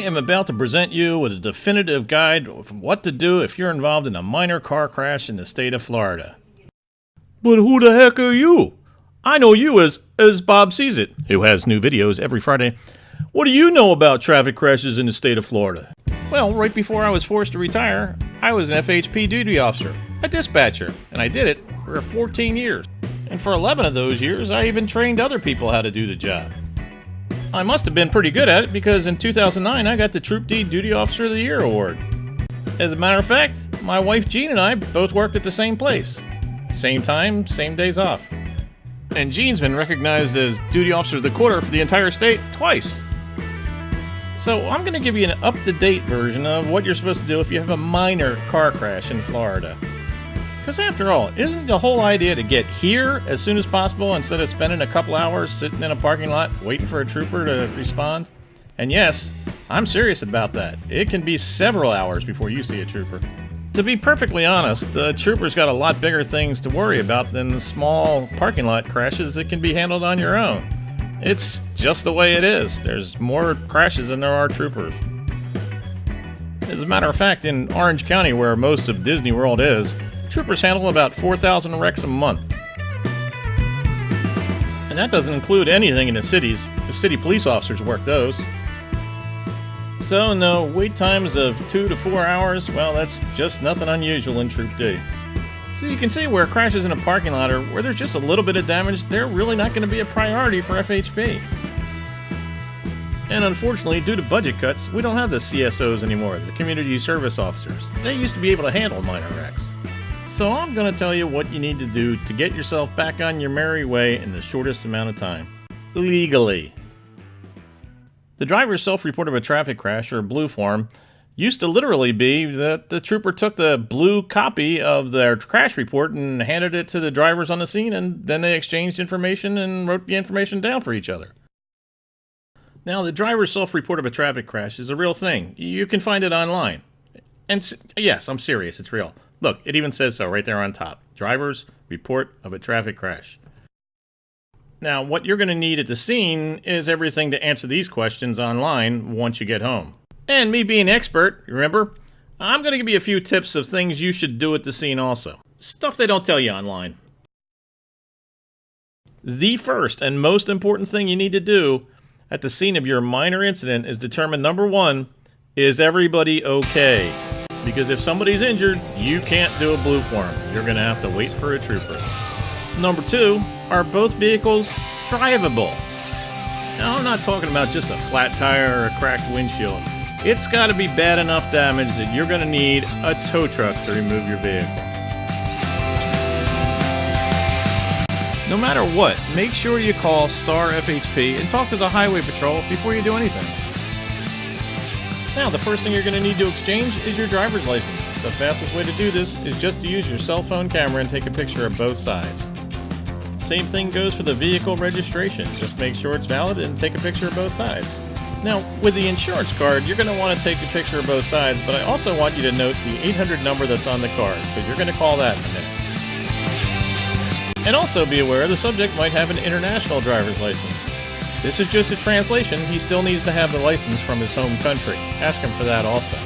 am about to present you with a definitive guide of what to do if you're involved in a minor car crash in the state of Florida. But who the heck are you? I know you as Bob Sees It, who has new videos every Friday. What do you know about traffic crashes in the state of Florida? Well, right before I was forced to retire, I was an FHP duty officer, a dispatcher, and I did it for 14 years. And for 11 of those years, I even trained other people how to do the job. I must have been pretty good at it because in 2009 I got the Troop D Duty Officer of the Year award. As a matter of fact, my wife Jean and I both worked at the same place. Same time, same days off. And Jean's been recognized as Duty Officer of the Quarter for the entire state twice. So I'm going to give you an up-to-date version of what you're supposed to do if you have a minor car crash in Florida. Because after all, isn't the whole idea to get here as soon as possible instead of spending a couple hours sitting in a parking lot waiting for a trooper to respond? And yes, I'm serious about that. It can be several hours before you see a trooper. To be perfectly honest, the trooper's got a lot bigger things to worry about than the small parking lot crashes that can be handled on your own. It's just the way it is. There's more crashes than there are troopers. As a matter of fact, in Orange County, where most of Disney World is, troopers handle about 4,000 wrecks a month. And that doesn't include anything in the cities. The city police officers work those. So no, wait times of 2 to 4 hours, well, that's just nothing unusual in Troop D. So you can see where crashes in a parking lot or where there's just a little bit of damage, they're really not going to be a priority for FHP. And unfortunately, due to budget cuts, we don't have the CSOs anymore, the community service officers. They used to be able to handle minor wrecks. So I'm going to tell you what you need to do to get yourself back on your merry way in the shortest amount of time. Legally. The driver's self-report of a traffic crash, or blue form, used to literally be that the trooper took the blue copy of their crash report and handed it to the drivers on the scene, and then they exchanged information and wrote the information down for each other. Now, the driver's self-report of a traffic crash is a real thing. You can find it online. And yes, I'm serious, it's real. Look, it even says so right there on top. Driver's report of a traffic crash. Now, what you're going to need at the scene is everything to answer these questions online once you get home. And me being an expert, remember, I'm going to give you a few tips of things you should do at the scene also. Stuff they don't tell you online. The first and most important thing you need to do at the scene of your minor incident is determine, number one, is everybody okay? Because if somebody's injured, you can't do a blue form. You're going to have to wait for a trooper. Number two, are both vehicles drivable? Now, I'm not talking about just a flat tire or a cracked windshield. It's got to be bad enough damage that you're going to need a tow truck to remove your vehicle. No matter what, make sure you call Star FHP and talk to the Highway Patrol before you do anything. Now, the first thing you're going to need to exchange is your driver's license. The fastest way to do this is just to use your cell phone camera and take a picture of both sides. Same thing goes for the vehicle registration. Just make sure it's valid and take a picture of both sides. Now, with the insurance card, you're going to want to take a picture of both sides, but I also want you to note the 800 number that's on the card, because you're going to call that in a minute. And also be aware the subject might have an international driver's license. This is just a translation. He still needs to have the license from his home country. Ask him for that also.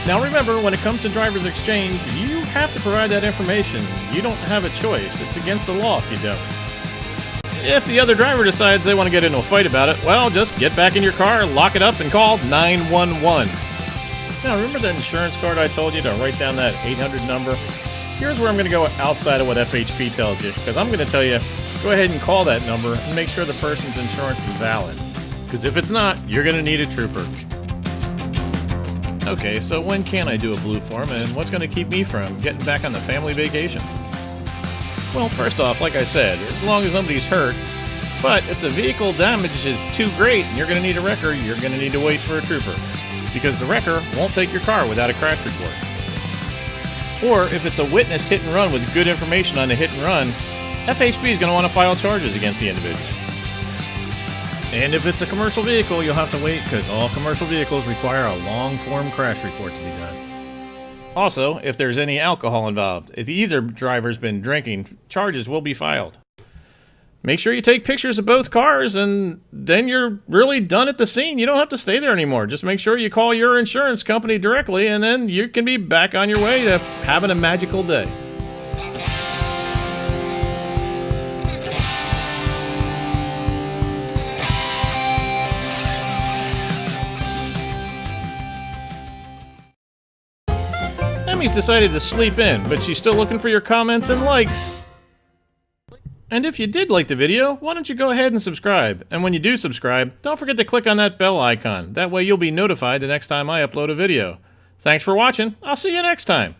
Now remember, when it comes to driver's exchange, you have to provide that information. You don't have a choice. It's against the law if you don't. If the other driver decides they want to get into a fight about it, well, just get back in your car, lock it up, and call 911. Now remember that insurance card I told you to write down that 800 number? Here's where I'm going to go outside of what FHP tells you, because I'm going to tell you, go ahead and call that number and make sure the person's insurance is valid. Because if it's not, you're going to need a trooper. Okay, so when can I do a blue form, and what's going to keep me from getting back on the family vacation? Well, first off, like I said, as long as nobody's hurt, but if the vehicle damage is too great and you're going to need a wrecker, you're going to need to wait for a trooper. Because the wrecker won't take your car without a crash report. Or if it's a witness hit and run with good information on the hit and run, FHP is going to want to file charges against the individual. And if it's a commercial vehicle, you'll have to wait because all commercial vehicles require a long-form crash report to be done. Also, if there's any alcohol involved, if either driver's been drinking, charges will be filed. Make sure you take pictures of both cars, and then you're really done at the scene. You don't have to stay there anymore. Just make sure you call your insurance company directly, and then you can be back on your way to having a magical day. Emmy's decided to sleep in, but she's still looking for your comments and likes. And if you did like the video, why don't you go ahead and subscribe? And when you do subscribe, don't forget to click on that bell icon. That way you'll be notified the next time I upload a video. Thanks for watching. I'll see you next time.